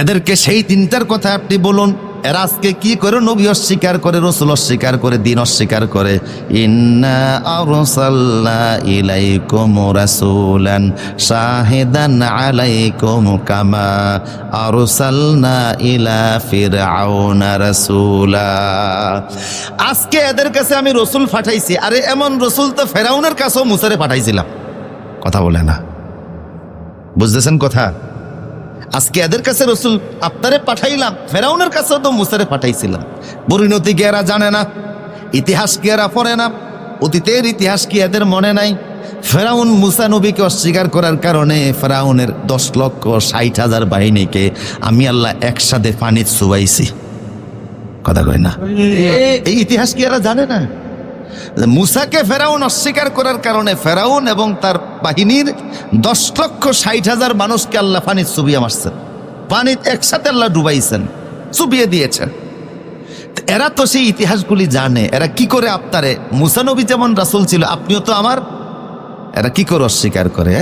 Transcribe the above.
এদেরকে সেই তিনটার কথা আপনি বলুন। এরা আজকে কি করে নবী অস্বীকার করে, রসুল অস্বীকার করে, দিন অস্বীকার করে। ইন্না আরসালনা ইলাইকুম রাসূলান শাহিদান আলাইকুম কামা আরসালনা ইলা ফিরআউনা রাসূলা। আজকে এদের কাছে আমি রসুল পাঠাইছি। আরে এমন রসুল তো ফেরাউনের কাছেও মুসারে পাঠাইছিলাম। কথা বলে না, বুঝতেছেন কথা? আজকে এদের কাছে রসুল আপনারে পাঠাইলাম, ফেরাউনের কাছেও তো মুসারে পাঠাইছিলাম। পরিণতি কি এরা জানে না? ইতিহাস কি এরা পড়ে না? অতীতের ইতিহাস কি এদের মনে নাই? ফেরাউন মুসা নবীকে অস্বীকার করার কারণে ফেরাউনের 10,60,000 বাহিনীকে আমি আল্লাহ একসাথে পানির চুবাইছি। কথা কয় না? এই ইতিহাস কি এরা জানে না? মুসাকে ফেরাউন অস্বীকার করার কারণে ফেরাউন এবং তার বাহিনীর 10,60,000 মানুষকে আল্লাহ পানির চুবিয়ে মারছেন, পানির একসাথে আল্লাহ ডুবাইছেন, চুবিয়ে দিয়েছেন। এরা তো সেই ইতিহাসগুলি জানে। এরা কি করে আপনারে, মুসা নবী যেমন রাসূল ছিল আপনিও তো আমার, এরা কি করে অস্বীকার করে?